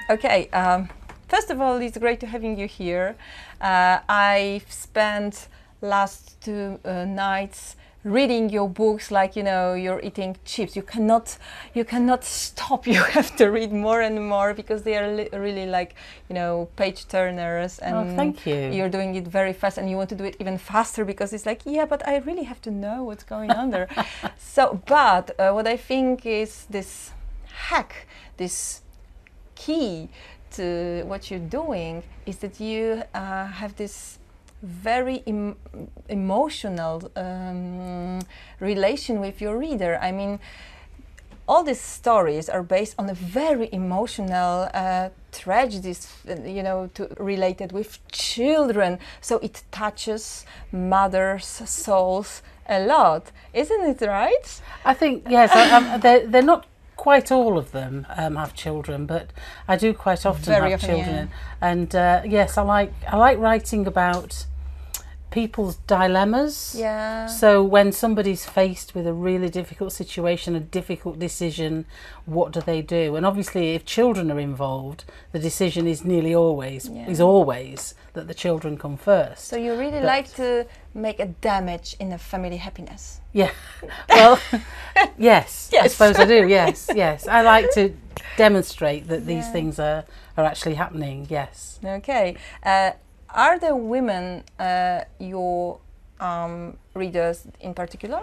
Okay, first of all, it's great to having you here. I've spent last two nights reading your books like, you know, you're eating chips. You cannot stop. You have to read more and more because they are really like, you know, page turners. And oh, thank you. You're doing it very fast, and you want to do it even faster because it's like, yeah, but I really have to know what's going on there. So, but what I think is this hack, this key to what you're doing is that you have this very emotional relation with your reader. I mean, all these stories are based on a very emotional tragedies, you know, related with children. So it touches mothers' souls a lot, isn't it right? I think yes. They're not quite all of them have children, but I do quite often have children. Yeah. And yes, I like writing about people's dilemmas. Yeah. So when somebody's faced with a really difficult situation, a difficult decision, what do they do? And obviously, if children are involved, the decision is nearly always that the children come first. So you really like to make a damage in the family happiness. Yeah. Well, yes. I suppose I do. Yes. Yes. I like to demonstrate that these things are actually happening. Yes. Okay. Are there women your readers in particular?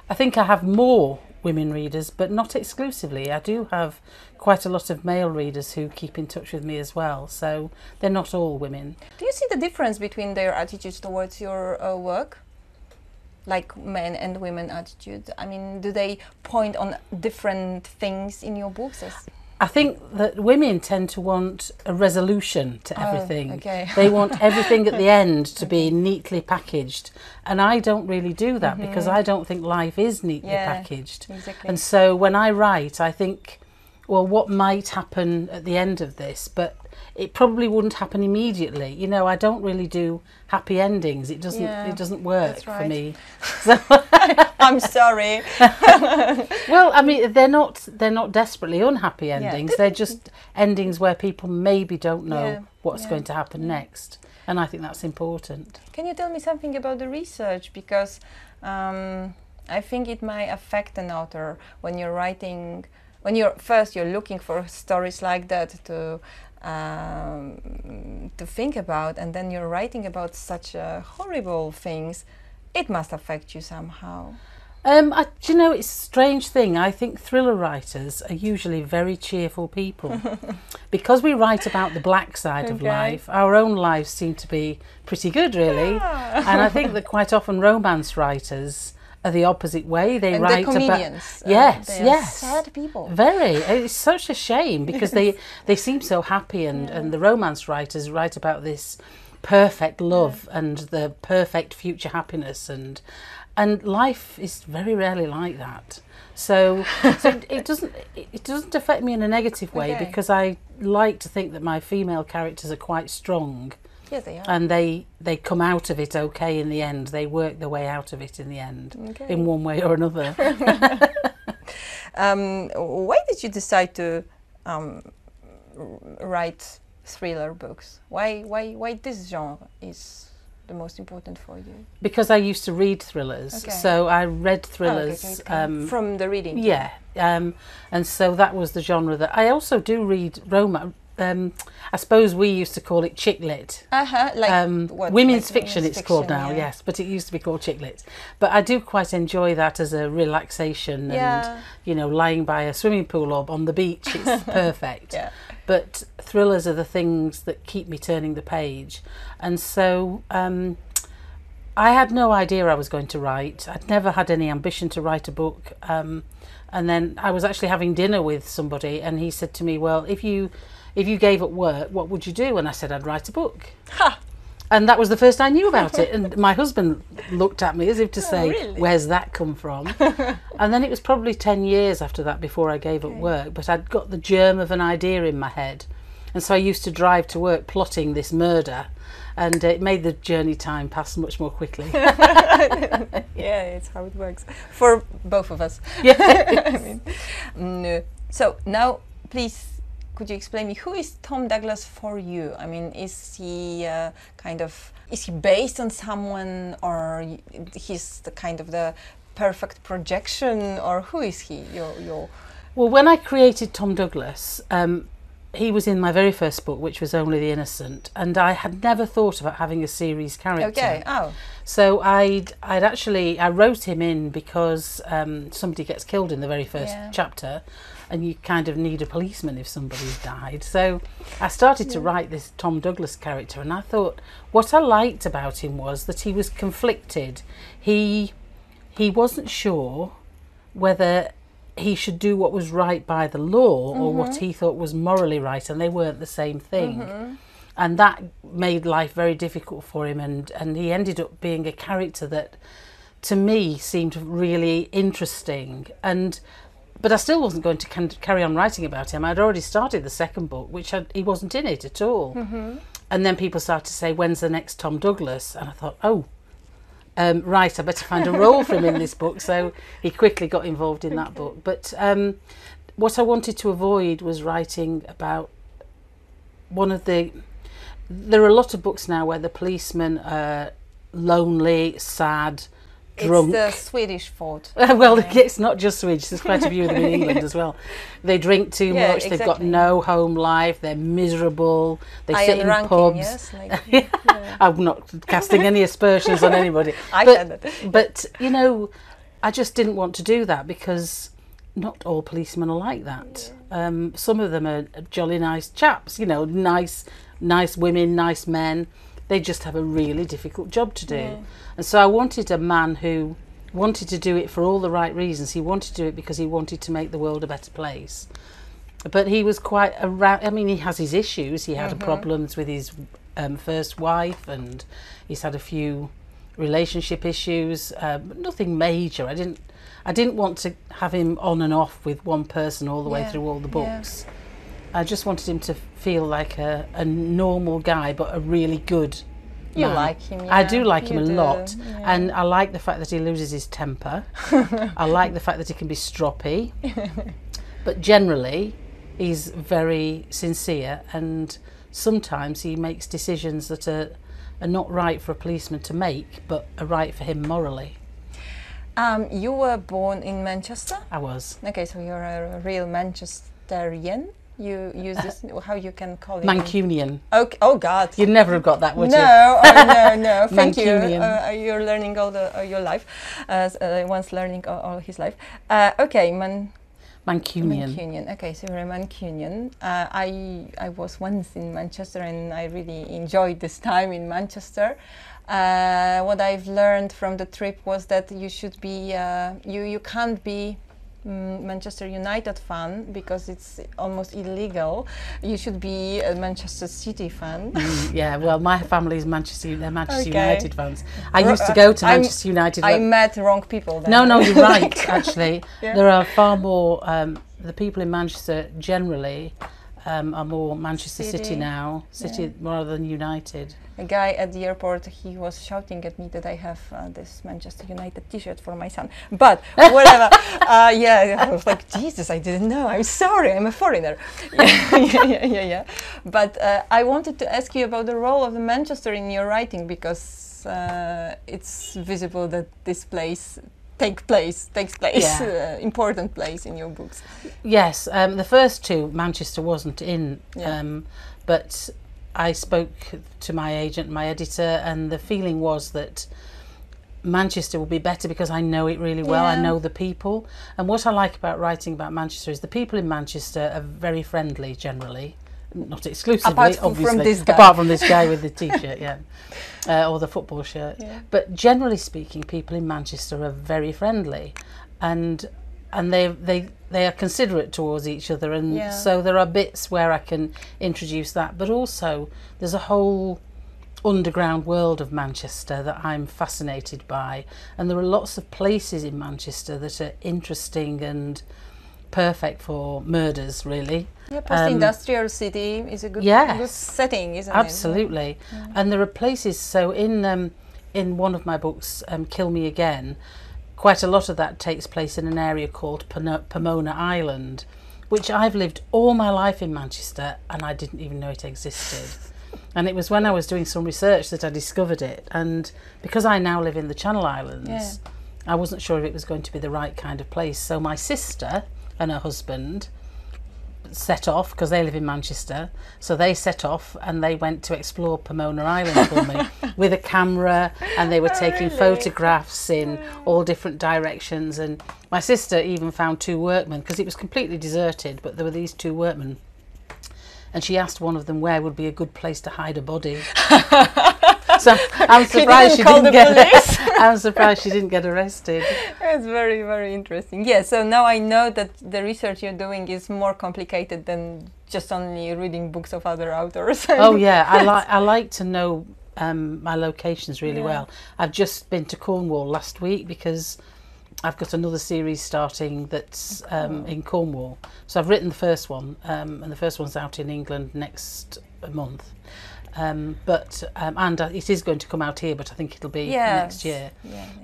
I think I have more women readers, but not exclusively. I do have quite a lot of male readers who keep in touch with me as well, so they're not all women. Do you see the difference between their attitudes towards your work? Like men and women attitudes? I mean, do they point on different things in your books? I think that women tend to want a resolution to everything. Okay. They want everything at the end to be neatly packaged. And I don't really do that because I don't think life is neatly packaged. Exactly. And so when I write, I think, well, what might happen at the end of this? But it probably wouldn't happen immediately. You know, I don't really do happy endings. It doesn't work for me. So I'm sorry. Well, I mean, they're not desperately unhappy endings. They're just endings where people maybe don't know what's going to happen next. And I think that's important. Can you tell me something about the research? Because I think it might affect an author when you're writing, when you're looking for stories like that to think about, and then you're writing about such horrible things. It must affect you somehow. Do you know, it's a strange thing. I think thriller writers are usually very cheerful people. Because we write about the black side of life, our own lives seem to be pretty good, really. Yeah. And I think that quite often romance writers are the opposite way. They write the comedians, about yes, sad people. Very. It's such a shame because they seem so happy, and the romance writers write about this perfect love and the perfect future happiness, and life is very rarely like that. So it doesn't affect me in a negative way because I like to think that my female characters are quite strong. Yes, they are. And they come out of it okay in the end. They work their way out of it in the end, in one way or another. Why did you decide to write thriller books? Why this genre is the most important for you? Because I used to read thrillers, so I read thrillers from the reading. Yeah, and so that was the genre that I also do read. Romance. I suppose we used to call it chick lit. Like women's fiction it's called now, yes, but it used to be called chick lit. But I do quite enjoy that as a relaxation and, you know, lying by a swimming pool or on the beach, it's perfect. But thrillers are the things that keep me turning the page. And so I had no idea I was going to write. I'd never had any ambition to write a book. And then I was actually having dinner with somebody and he said to me, well, if you gave up work, what would you do? And I said, I'd write a book. Ha! And that was the first I knew about it. And my husband looked at me as if to say, really? Where's that come from? And then it was probably 10 years after that before I gave up work. But I'd got the germ of an idea in my head. And so I used to drive to work plotting this murder. And it made the journey time pass much more quickly. Yeah, it's how it works. For both of us. Yeah. So now, please could you explain me, who is Tom Douglas for you? I mean, is he is he based on someone, or he's the kind of the perfect projection, or who is he? Well, when I created Tom Douglas, he was in my very first book, which was Only the Innocent, and I had never thought about having a series character. Okay. Oh. So I wrote him in because somebody gets killed in the very first chapter, and you kind of need a policeman if somebody's died. So I started to write this Tom Douglas character, and I thought what I liked about him was that he was conflicted. He wasn't sure whether he should do what was right by the law or what he thought was morally right, and they weren't the same thing. And that made life very difficult for him, and he ended up being a character that to me seemed really interesting. But I still wasn't going to carry on writing about him. I'd already started the second book, which he wasn't in it at all. And then people started to say, when's the next Tom Douglas? And I thought, right, I better find a role for him in this book. So he quickly got involved in that book. But what I wanted to avoid was writing about there are a lot of books now where the policemen are lonely, sad, drunk. It's the Swedish fault. Well, it's not just Swedish. There's quite a few of them in England as well. They drink too much. Exactly. They've got no home life. They're miserable. They sit in ranking, pubs. Yes, I'm not casting any aspersions on anybody. I said that. But you know, I just didn't want to do that because not all policemen are like that. Some of them are jolly nice chaps. You know, nice women, nice men. They just have a really difficult job to do. And so I wanted a man who wanted to do it for all the right reasons. He wanted to do it because he wanted to make the world a better place. But he was quite around. I mean, he has his issues. He had problems with his first wife, and he's had a few relationship issues. Nothing major. I didn't want to have him on and off with one person all the way through all the books. I just wanted him to feel like a normal guy, but a really good You man. like him, I do like him a do, lot. And I like the fact that he loses his temper. I like the fact that he can be stroppy. But generally, he's very sincere, and sometimes he makes decisions that are not right for a policeman to make, but are right for him morally. You were born in Manchester? I was. Okay, so you're a real Manchesterian? You use this, how you can call it? Mancunian. Okay. Oh God! You'd never have got that, would you? No, no. Thank you. You're learning all your life. Once learning all his life. Okay, Mancunian. Mancunian. Okay, so you're a Mancunian. I was once in Manchester, and I really enjoyed this time in Manchester. What I've learned from the trip was that you should be. You can't be Manchester United fan because it's almost illegal. You should be a Manchester City fan. Yeah, well, my family's Manchester United fans. I used to go to Manchester United. I met wrong people then. No, you're right, actually. There are far more, the people in Manchester generally are more Manchester City now, rather than United. A guy at the airport, he was shouting at me that I have this Manchester United t-shirt for my son. But whatever. I was like, Jesus, I didn't know. I'm sorry, I'm a foreigner. Yeah. But I wanted to ask you about the role of Manchester in your writing, because it's visible that this place takes place, important place in your books. Yes, the first two, Manchester wasn't in, but I spoke to my agent, my editor, and the feeling was that Manchester will be better because I know it really well. I know the people. And what I like about writing about Manchester is the people in Manchester are very friendly generally. Not exclusively, obviously. Apart from this guy with the t-shirt, or the football shirt. Yeah. But generally speaking, people in Manchester are very friendly. And they are considerate towards each other, and so there are bits where I can introduce that, but also there's a whole underground world of Manchester that I'm fascinated by, and there are lots of places in Manchester that are interesting and perfect for murders, really. Yeah, post-industrial city is a good setting, isn't it? Absolutely. And there are places, so in one of my books, Kill Me Again, quite a lot of that takes place in an area called Pomona Island, which I've lived all my life in Manchester and I didn't even know it existed. And it was when I was doing some research that I discovered it. And because I now live in the Channel Islands, I wasn't sure if it was going to be the right kind of place. So my sister and her husband set off, because they live in Manchester, so they set off and they went to explore Pomona Island for me with a camera, and they were taking photographs in all different directions. And my sister even found 2 workmen, because it was completely deserted, but there were these 2 workmen. And she asked one of them where would be a good place to hide a body. So I'm surprised she didn't get. I'm surprised she didn't get arrested. It's very, very interesting. Yeah. So now I know that the research you're doing is more complicated than just only reading books of other authors. Oh yeah, I like to know my locations really well. I've just been to Cornwall last week because I've got another series starting that's in Cornwall. So I've written the first one, and the first one's out in England next month. And it is going to come out here, but I think it'll be next year.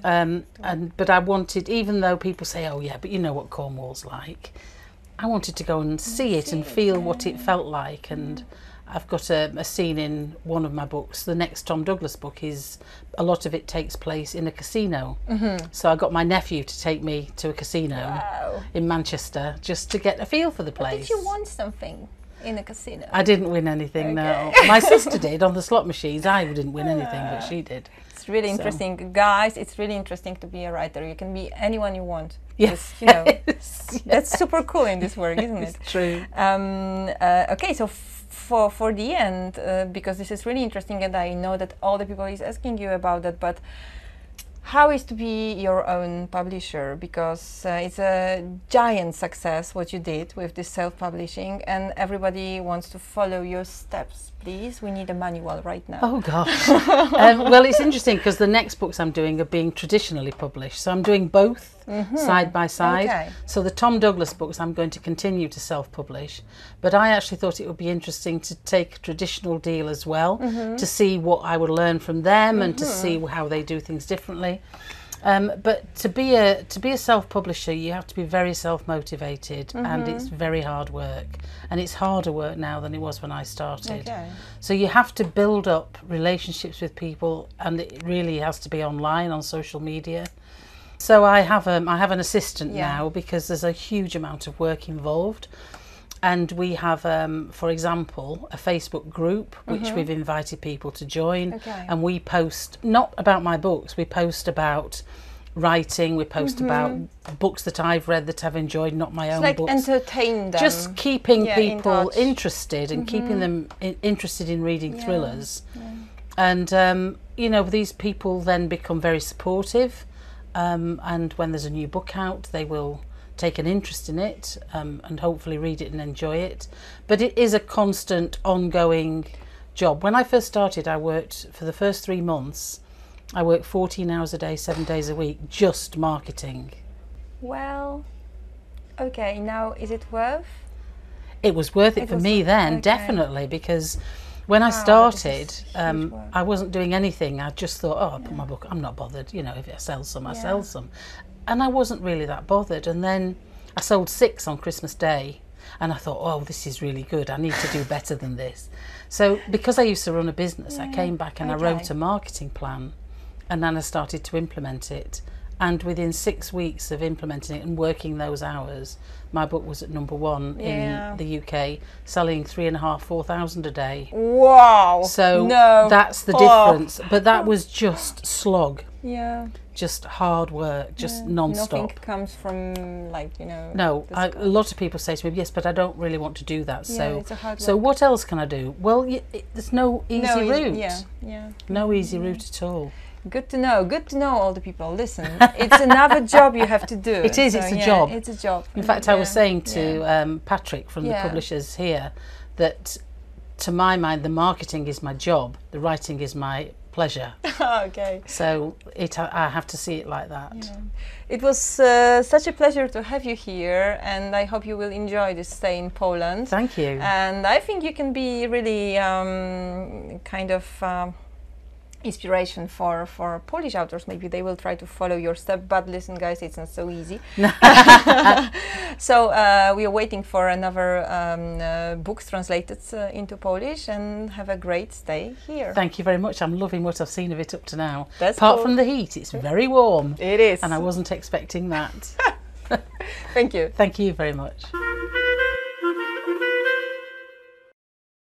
But I wanted, even though people say, oh yeah, but you know what Cornwall's like, I wanted to go and see it and feel what it felt like. And I've got a scene in one of my books. The next Tom Douglas book is, a lot of it takes place in a casino. So I got my nephew to take me to a casino in Manchester just to get a feel for the place. But did you want something in a casino? I didn't win anything, no. My sister did on the slot machines. I didn't win anything, but she did. It's really interesting. Guys, it's really interesting to be a writer. You can be anyone you want. Yes. You know, that's super cool in this work, isn't it? It's true. Okay, so for the end, because this is really interesting, and I know that all the people is asking you about that, but how is to be your own publisher? Because it's a giant success what you did with this self-publishing, and everybody wants to follow your steps. Please, we need a manual right now. Oh gosh. Well, it's interesting because the next books I'm doing are being traditionally published, so I'm doing both side by side. So the Tom Douglas books I'm going to continue to self-publish, but I actually thought it would be interesting to take a traditional deal as well, to see what I would learn from them and to see how they do things differently. But to be a self-publisher, you have to be very self-motivated, and it's very hard work, and it's harder work now than it was when I started. So you have to build up relationships with people, and it really has to be online on social media. So I have an assistant now, because there's a huge amount of work involved. And we have, for example, a Facebook group which we've invited people to join. And we post, not about my books, we post about writing, we post about books that I've read that I've enjoyed, not my own like books. Entertain them. Just keeping people interested and keeping them interested in reading thrillers. And, you know, these people then become very supportive. And when there's a new book out, they will take an interest in it and hopefully read it and enjoy it. But it is a constant, ongoing job. When I first started, I worked for the first 3 months. I worked 14 hours a day, 7 days a week, just marketing. Well, okay, now is it worth? It was worth it for me then, definitely, because when I started, I wasn't doing anything. I just thought, oh, I'll put my book, I'm not bothered, you know, if I sell some, I sell some. And I wasn't really that bothered. And then I sold 6 on Christmas Day, and I thought, oh, this is really good. I need to do better than this. So because I used to run a business, I came back and I wrote a marketing plan, and then I started to implement it. And within 6 weeks of implementing it and working those hours, my book was at #1 in the UK, selling 3,500–4,000 a day. Wow! So that's the difference. But that was just slog. Just hard work, just non-stop. Nothing comes from, like, you know... No, a lot of people say to me, yes, but I don't really want to do that. So, it's a hard so work. what else can I do? Well, there's no easy route. No easy route at all. Good to know. Good to know, all the people. Listen, it's another job you have to do. It is. It's a job. It's a job. In fact, I was saying to Patrick from the publishers here that, to my mind, the marketing is my job. The writing is my pleasure. Okay. So I have to see it like that. It was such a pleasure to have you here, and I hope you will enjoy this stay in Poland. Thank you. And I think you can be really kind of inspiration for Polish authors. Maybe they will try to follow your step, but listen guys, it's not so easy. So we are waiting for another books translated into Polish, and have a great stay here. Thank you very much. I'm loving what I've seen of it up to now. That's Apart cool. from the heat, it's very warm. It is. And I wasn't expecting that. Thank you. Thank you very much.